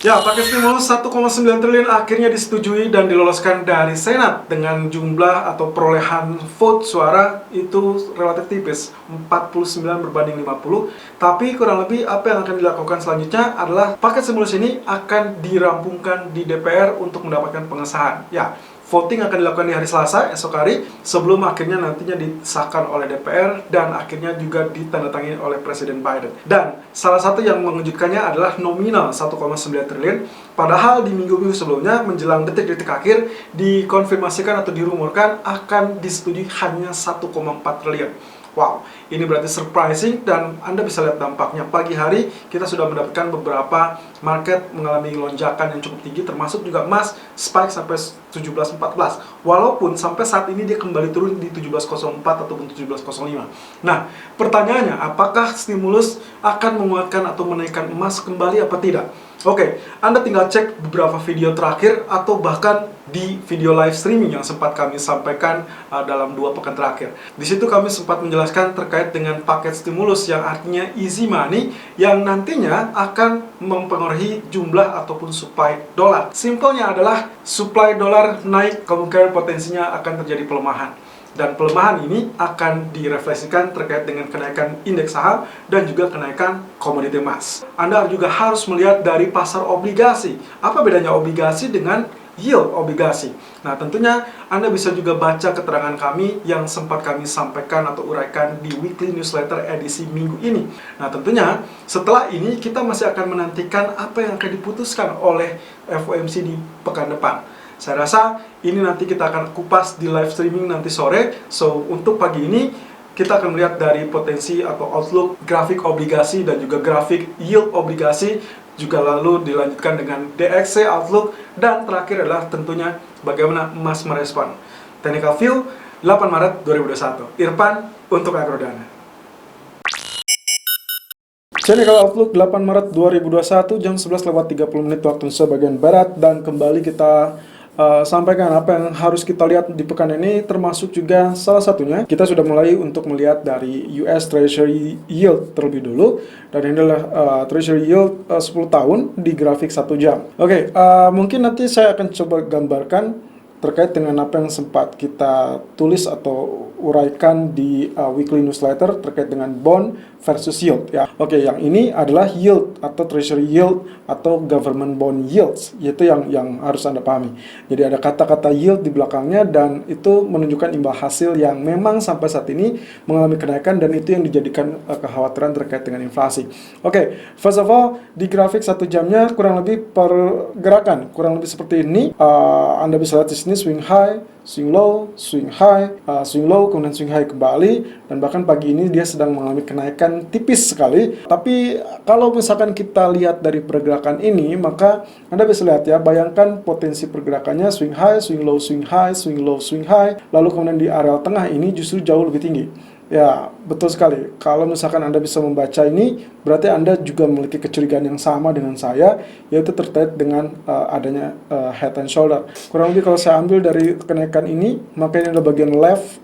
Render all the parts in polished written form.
Ya, paket stimulus 1,9 triliun akhirnya disetujui dan diloloskan dari Senat dengan jumlah atau perolehan vote suara itu relatif tipis, 49 berbanding 50. Tapi kurang lebih apa yang akan dilakukan selanjutnya adalah paket stimulus ini akan dirampungkan di DPR untuk mendapatkan pengesahan. Ya, voting akan dilakukan di hari Selasa esok hari sebelum akhirnya nantinya disahkan oleh DPR dan akhirnya juga ditandatangani oleh Presiden Biden. Dan salah satu yang mengejutkannya adalah nominal 1,9 triliun, padahal di minggu-minggu sebelumnya menjelang detik-detik akhir dikonfirmasikan atau dirumorkan akan disetujui hanya 1,4 triliun. Wow, ini berarti surprising dan Anda bisa lihat dampaknya. Pagi hari kita sudah mendapatkan beberapa market mengalami lonjakan yang cukup tinggi, termasuk juga emas spike sampai 17.14. Walaupun sampai saat ini dia kembali turun di 17.04 ataupun 17.05. Nah, pertanyaannya apakah stimulus akan menguatkan atau menaikkan emas kembali apa tidak? Oke, Anda tinggal cek beberapa video terakhir atau bahkan di video live streaming yang sempat kami sampaikan dalam 2 pekan terakhir. Di situ kami sempat menjelaskan terkait dengan paket stimulus yang artinya easy money yang nantinya akan mempengaruhi jumlah ataupun supply dolar. Simpelnya adalah supply dolar naik, kemungkinan potensinya akan terjadi pelemahan. Dan pelemahan ini akan direfleksikan terkait dengan kenaikan indeks saham dan juga kenaikan komoditi emas. Anda juga harus melihat dari pasar obligasi. Apa bedanya obligasi dengan yield obligasi? Nah, tentunya Anda bisa juga baca keterangan kami yang sempat kami sampaikan atau uraikan di weekly newsletter edisi minggu ini. Nah, tentunya setelah ini kita masih akan menantikan apa yang akan diputuskan oleh FOMC di pekan depan. Saya rasa ini nanti kita akan kupas di live streaming nanti sore. So, untuk pagi ini kita akan melihat dari potensi atau outlook grafik obligasi dan juga grafik yield obligasi, juga lalu dilanjutkan dengan DXY outlook, dan terakhir adalah tentunya bagaimana emas merespon. Technical View 8 Maret 2021. Irfan untuk Agrodana. Technical Outlook 8 Maret 2021 jam 11:30 waktu Indonesia bagian Barat, dan kembali kita sampaikan apa yang harus kita lihat di pekan ini, termasuk juga salah satunya kita sudah mulai untuk melihat dari US Treasury Yield terlebih dulu, dan ini adalah Treasury Yield 10 tahun di grafik 1 jam. Oke, mungkin nanti saya akan coba gambarkan terkait dengan apa yang sempat kita tulis atau uraikan di weekly newsletter terkait dengan bond versus yield ya. Oke, yang ini adalah yield atau treasury yield atau government bond yields, yaitu yang harus Anda pahami. Jadi ada kata-kata yield di belakangnya dan itu menunjukkan imbal hasil yang memang sampai saat ini mengalami kenaikan, dan itu yang dijadikan kekhawatiran terkait dengan inflasi. Oke, first of all di grafik 1 jamnya kurang lebih pergerakan kurang lebih seperti ini. Anda bisa lihat di sini swing high, swing low, swing high, swing low, kemudian swing high kembali, dan bahkan pagi ini dia sedang mengalami kenaikan tipis sekali. Tapi kalau misalkan kita lihat dari pergerakan ini, maka Anda bisa lihat ya, bayangkan potensi pergerakannya swing high, swing low, swing high, swing low, swing high, lalu kemudian di area tengah ini justru jauh lebih tinggi. Ya, betul sekali. Kalau misalkan Anda bisa membaca ini, berarti Anda juga memiliki kecurigaan yang sama dengan saya, yaitu terkait dengan adanya head and shoulder. Kurang lebih kalau saya ambil dari kenaikan ini, maka ini adalah bagian left,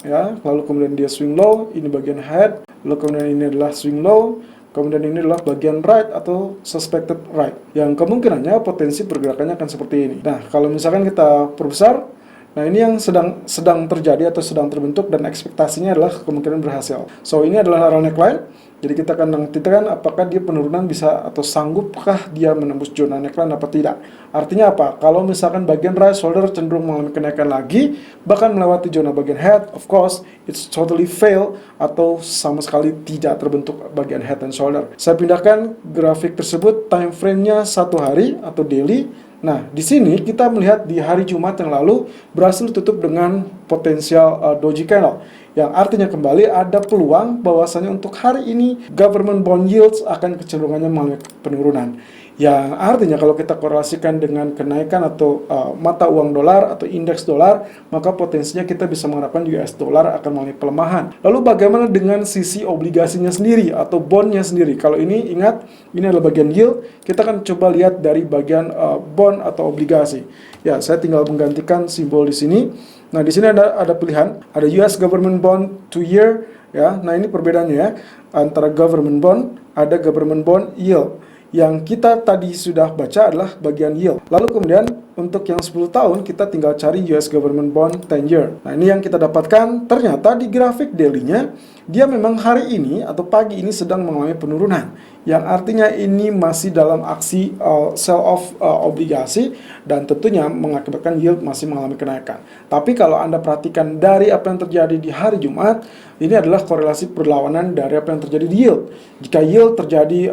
ya, lalu kemudian dia swing low, ini bagian head, lalu kemudian ini adalah swing low, kemudian ini adalah bagian right atau suspected right, yang kemungkinannya potensi pergerakannya akan seperti ini. Nah, kalau misalkan kita perbesar, nah ini yang sedang terjadi atau sedang terbentuk, dan ekspektasinya adalah kemungkinan berhasil. So, ini adalah arrow neckline. Jadi kita akan nantikan apakah dia penurunan bisa atau sanggupkah dia menembus zona neckline apa tidak. Artinya apa? Kalau misalkan bagian right shoulder cenderung mengalami kenaikan lagi, bahkan melewati zona bagian head, of course it's totally fail atau sama sekali tidak terbentuk bagian head and shoulder. Saya pindahkan grafik tersebut, time frame-nya 1 hari atau daily. Nah, di sini kita melihat di hari Jumat yang lalu berhasil tutup dengan potensial doji candle, yang artinya kembali ada peluang bahwasanya untuk hari ini government bond yields akan kecenderungannya mengalami penurunan. Yang artinya kalau kita korelasikan dengan kenaikan atau mata uang dolar atau indeks dolar, maka potensinya kita bisa mengharapkan US dolar akan mengalami pelemahan. Lalu bagaimana dengan sisi obligasinya sendiri atau bondnya sendiri? Kalau ini ingat, ini adalah bagian yield. Kita akan coba lihat dari bagian bond atau obligasi. Ya, saya tinggal menggantikan simbol di sini. Nah, di sini ada pilihan, ada US government bond 2 year ya. Nah, ini perbedaannya ya, antara government bond, ada government bond yield. yang kita tadi sudah baca adalah bagian yield. Lalu kemudian untuk yang 10 tahun kita tinggal cari US Government Bond 10 year. Nah, ini yang kita dapatkan. Ternyata di grafik daily-nya dia memang hari ini atau pagi ini sedang mengalami penurunan, yang artinya ini masih dalam aksi sell off obligasi dan tentunya mengakibatkan yield masih mengalami kenaikan. Tapi kalau Anda perhatikan dari apa yang terjadi di hari Jumat, ini adalah korelasi perlawanan dari apa yang terjadi di yield. Jika yield terjadi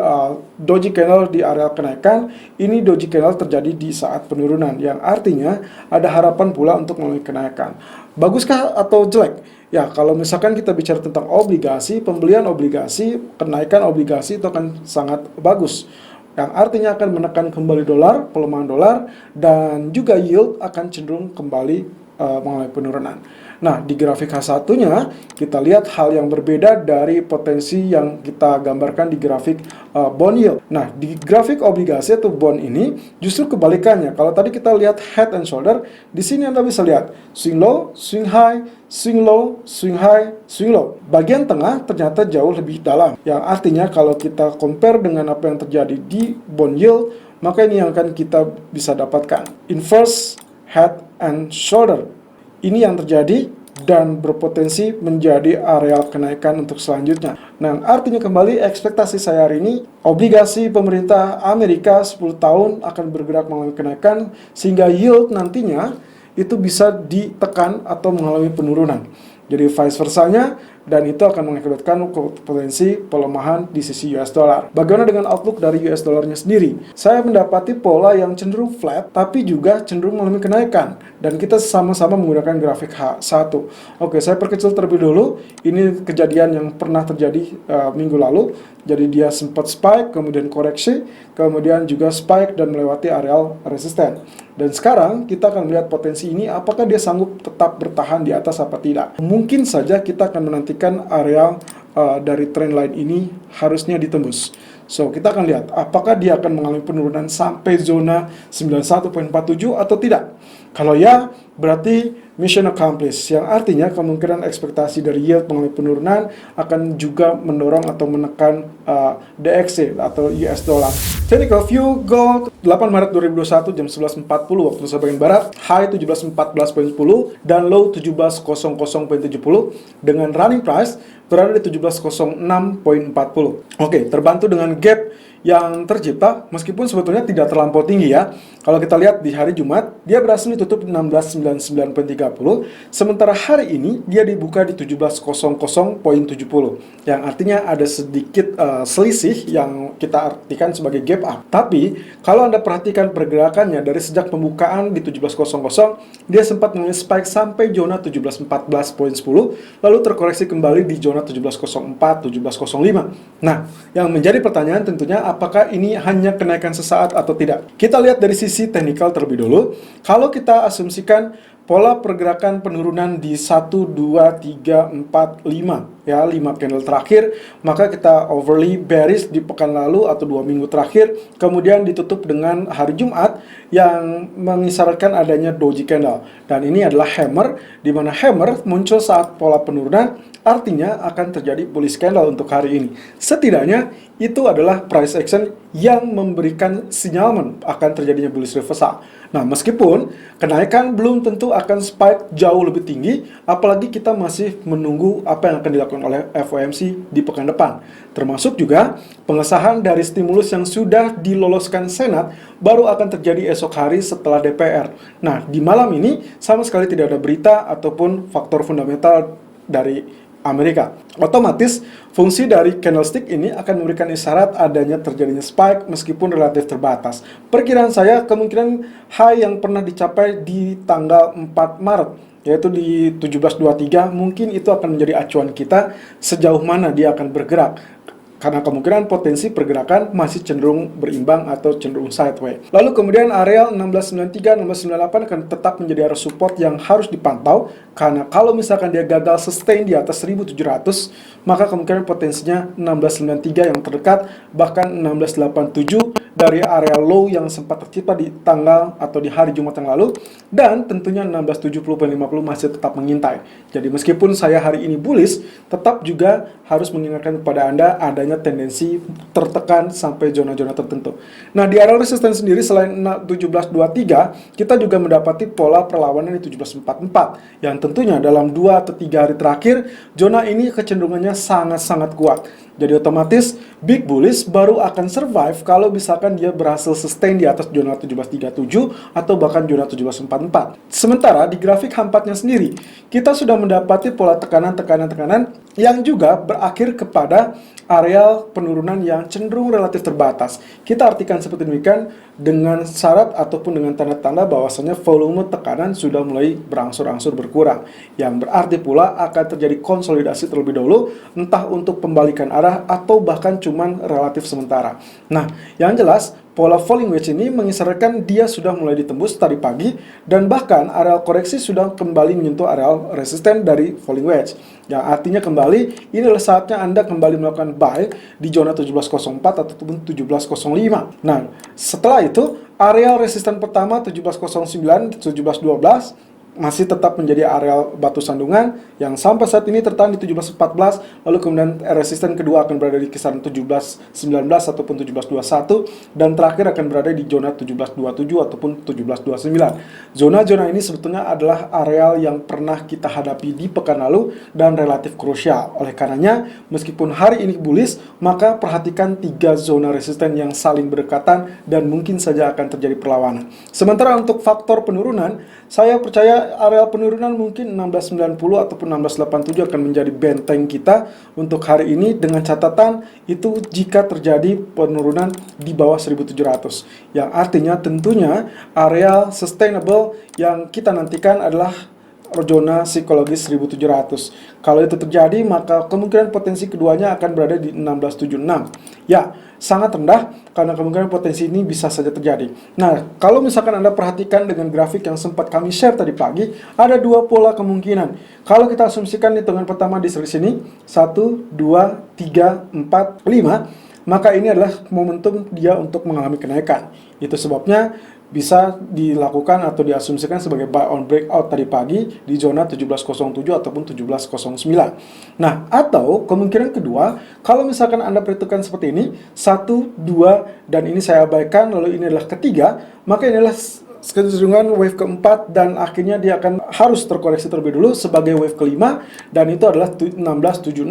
doji candle di area kenaikan, ini doji candle terjadi di saat penurunan, yang artinya ada harapan pula untuk mengalami kenaikan. Baguskah atau jelek? Ya, kalau misalkan kita bicara tentang obligasi, pembelian obligasi, kenaikan obligasi itu akan sangat bagus, yang artinya akan menekan kembali dolar, pelemahan dolar, dan juga yield akan cenderung kembali mengalami penurunan. Nah, di grafik H1-nya kita lihat hal yang berbeda dari potensi yang kita gambarkan di grafik bond yield. Nah, di grafik obligasi atau bond ini justru kebalikannya. Kalau tadi kita lihat head and shoulder, di sini Anda bisa lihat swing low, swing high, swing low, swing high, swing low. Bagian tengah ternyata jauh lebih dalam, yang artinya kalau kita compare dengan apa yang terjadi di bond yield, maka ini yang akan kita bisa dapatkan inverse head and shoulder. Ini yang terjadi dan berpotensi menjadi areal kenaikan untuk selanjutnya. Nah, artinya kembali ekspektasi saya hari ini, obligasi pemerintah Amerika 10 tahun akan bergerak mengalami kenaikan, sehingga yield nantinya itu bisa ditekan atau mengalami penurunan. Jadi vice versanya, dan itu akan mengakibatkan potensi pelemahan di sisi US dollar. Bagaimana dengan outlook dari US dollarnya sendiri? Saya mendapati pola yang cenderung flat, tapi juga cenderung mengalami kenaikan. Dan kita sama-sama menggunakan grafik H1. Oke, saya perkecil terlebih dulu. Ini kejadian yang pernah terjadi minggu lalu. Jadi dia sempat spike, kemudian koreksi, kemudian juga spike dan melewati areal resisten. Dan sekarang kita akan melihat potensi ini, apakah dia sanggup tetap bertahan di atas apa tidak. Mungkin saja kita akan menantikan area dari trendline ini harusnya ditembus. So, kita akan lihat apakah dia akan mengalami penurunan sampai zona 91.47 atau tidak. Kalau ya, berarti mission accomplished, yang artinya kemungkinan ekspektasi dari yield mengalami penurunan akan juga mendorong atau menekan DXY atau US dollar. Technical view gold 8 Maret 2021 jam 11.40 waktu Indonesia bagian barat, high 1714.10 dan low 1700.70 dengan running price berada di 1706.40. Oke, terbantu dengan gap yang tercipta meskipun sebetulnya tidak terlampau tinggi ya. Kalau kita lihat di hari Jumat, dia berhasil ditutup 1699.30, sementara hari ini dia dibuka di 1700.70, yang artinya ada sedikit selisih yang kita artikan sebagai gap up. Tapi kalau Anda perhatikan pergerakannya dari sejak pembukaan di 1700, dia sempat mengalami spike sampai zona 1714.10, lalu terkoreksi kembali di zona 1704, 1705. Nah, yang menjadi pertanyaan tentunya apakah ini hanya kenaikan sesaat atau tidak? Kita lihat dari sisi teknikal terlebih dulu. Kalau kita asumsikan pola pergerakan penurunan di 1, 2, 3, 4, 5 ya, 5 candle terakhir, maka kita overly bearish di pekan lalu atau 2 minggu terakhir, kemudian ditutup dengan hari Jumat yang mengisyaratkan adanya doji candle. Dan ini adalah hammer, di mana hammer muncul saat pola penurunan, artinya akan terjadi bullish candle untuk hari ini. Setidaknya itu adalah price action yang memberikan sinyal akan terjadinya bullish reversal. Nah, meskipun kenaikan belum tentu akan spike jauh lebih tinggi, apalagi kita masih menunggu apa yang akan dilakukan oleh FOMC di pekan depan. Termasuk juga pengesahan dari stimulus yang sudah diloloskan Senat baru akan terjadi esok hari setelah DPR. Nah, di malam ini sama sekali tidak ada berita ataupun faktor fundamental dari Amerika. Otomatis fungsi dari candlestick ini akan memberikan isyarat adanya terjadinya spike meskipun relatif terbatas. Perkiraan saya kemungkinan high yang pernah dicapai di tanggal 4 Maret yaitu di 1723, mungkin itu akan menjadi acuan kita sejauh mana dia akan bergerak. Karena kemungkinan potensi pergerakan masih cenderung berimbang atau cenderung sideways. Lalu kemudian areal 1693, 1698 akan tetap menjadi area support yang harus dipantau. Karena kalau misalkan dia gagal sustain di atas 1700, maka kemungkinan potensinya 1693 yang terdekat, bahkan 1687 dari area low yang sempat tercipta di tanggal atau di hari Jumat yang lalu, dan tentunya 1670.50 masih tetap mengintai. Jadi meskipun saya hari ini bullish, tetap juga harus mengingatkan kepada Anda adanya tendensi tertekan sampai zona-zona tertentu. Nah, di area resisten sendiri selain 1723, kita juga mendapati pola perlawanan di 1744 yang tentunya dalam 2 atau 3 hari terakhir zona ini kecenderungannya sangat-sangat kuat. Jadi otomatis big bullish baru akan survive kalau misalkan dia berhasil sustain di atas zona 1737 atau bahkan zona 1744. Sementara di grafik H4-nya sendiri, kita sudah mendapati pola tekanan yang juga berakhir kepada area penurunan yang cenderung relatif terbatas. Kita artikan seperti demikian dengan syarat ataupun dengan tanda-tanda bahwasanya volume tekanan sudah mulai berangsur-angsur berkurang, yang berarti pula akan terjadi konsolidasi terlebih dahulu, entah untuk pembalikan arah atau bahkan cuman relatif sementara. Nah, yang jelas pola falling wedge ini mengisyaratkan dia sudah mulai ditembus tadi pagi, dan bahkan area koreksi sudah kembali menyentuh area resisten dari falling wedge, yang artinya kembali ini adalah saatnya Anda kembali melakukan buy di zona 1704 ataupun 1705. Nah, setelah itu area resisten pertama 1709, 1712 masih tetap menjadi area batu sandungan yang sampai saat ini tertahan di 1714, lalu kemudian resisten kedua akan berada di kisaran 1719 ataupun 1721, dan terakhir akan berada di zona 1727 ataupun 1729. Zona-zona ini sebetulnya adalah area yang pernah kita hadapi di pekan lalu dan relatif krusial. Oleh karenanya, meskipun hari ini bullish, maka perhatikan 3 zona resisten yang saling berdekatan dan mungkin saja akan terjadi perlawanan. Sementara untuk faktor penurunan, saya percaya area penurunan mungkin 1690 ataupun 1687 akan menjadi benteng kita untuk hari ini, dengan catatan itu jika terjadi penurunan di bawah 1700, yang artinya tentunya area sustainable yang kita nantikan adalah zona psikologis 1700. Kalau itu terjadi, maka kemungkinan potensi keduanya akan berada di 1676. Ya, sangat rendah karena kemungkinan potensi ini bisa saja terjadi. Nah, kalau misalkan Anda perhatikan dengan grafik yang sempat kami share tadi pagi, ada 2 pola kemungkinan. Kalau kita asumsikan hitungan pertama di sini 1, 2, 3, 4, 5, maka ini adalah momentum dia untuk mengalami kenaikan. Itu sebabnya bisa dilakukan atau diasumsikan sebagai buy on breakout tadi pagi di zona 1707 ataupun 1709. Nah, atau kemungkinan kedua, kalau misalkan Anda perhitungkan seperti ini, 1, 2, dan ini saya abaikan, lalu ini adalah ketiga, maka ini adalah kecenderungan wave keempat, dan akhirnya dia akan harus terkoreksi terlebih dulu sebagai wave kelima, dan itu adalah 1676.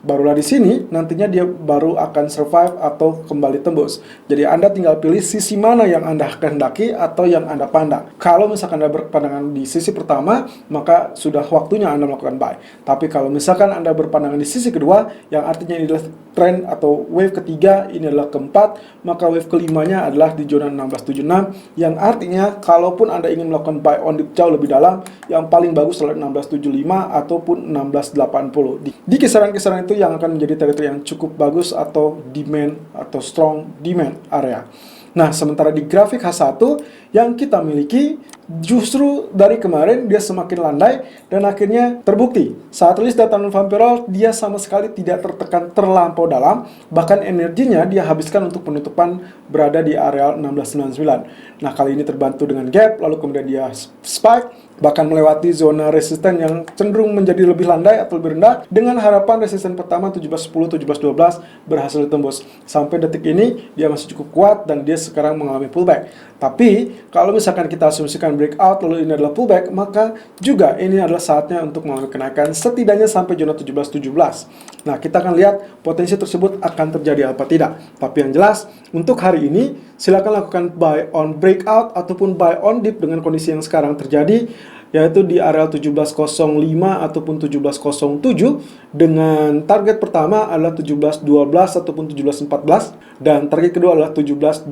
Barulah di sini nantinya dia baru akan survive atau kembali tembus. Jadi Anda tinggal pilih sisi mana yang Anda kehendaki atau yang Anda pandang. Kalau misalkan Anda berpandangan di sisi pertama, maka sudah waktunya Anda melakukan buy. Tapi kalau misalkan Anda berpandangan di sisi kedua, yang artinya ini adalah trend atau wave ketiga, ini adalah keempat, maka wave kelimanya adalah di zona 1676, yang artinya kalaupun Anda ingin melakukan buy on dip jauh lebih dalam, yang paling bagus adalah 1675 ataupun 1680. Di kisaran-kisaran itu yang akan menjadi teritori yang cukup bagus atau demand atau strong demand area. Nah, sementara di grafik H1 yang kita miliki, justru dari kemarin dia semakin landai dan akhirnya terbukti. Saat rilis data non-farm dia sama sekali tidak tertekan terlampau dalam, bahkan energinya dia habiskan untuk penutupan berada di area 1699. Nah, kali ini terbantu dengan gap, lalu kemudian dia spike, bahkan melewati zona resisten yang cenderung menjadi lebih landai atau lebih rendah, dengan harapan resisten pertama 1710, 1712 berhasil ditembus. Sampai detik ini dia masih cukup kuat dan dia sekarang mengalami pullback. Tapi kalau misalkan kita asumsikan breakout lalu ini adalah pullback, maka juga ini adalah saatnya untuk mengalami kenaikan setidaknya sampai zona 1717. Nah, kita akan lihat potensi tersebut akan terjadi apa tidak. Tapi yang jelas untuk hari ini silakan lakukan buy on breakout ataupun buy on dip dengan kondisi yang sekarang terjadi, yaitu di area 1705 ataupun 1707, dengan target pertama adalah 1712 ataupun 1714, dan target kedua adalah 1720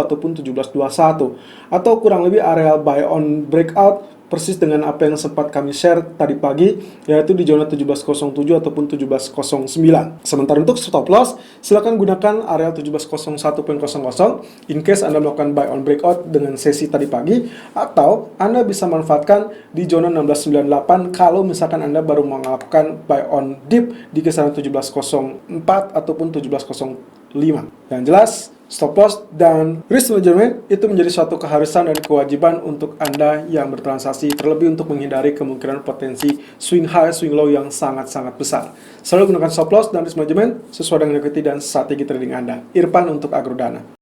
ataupun 1721, atau kurang lebih area buy on breakout persis dengan apa yang sempat kami share tadi pagi, yaitu di zona 1707 ataupun 1709. Sementara untuk stop loss, silakan gunakan area 1701.00 in case Anda melakukan buy on breakout dengan sesi tadi pagi, atau Anda bisa manfaatkan di zona 1698 kalau misalkan Anda baru melakukan buy on dip di kisaran 1704 ataupun 1705. Yang jelas, Stop loss dan risk management itu menjadi suatu keharusan dan kewajiban untuk Anda yang bertransaksi, terlebih untuk menghindari kemungkinan potensi swing high, swing low yang sangat-sangat besar. Selalu gunakan stop loss dan risk management sesuai dengan equity dan strategi trading Anda. Irfan untuk Agrodana.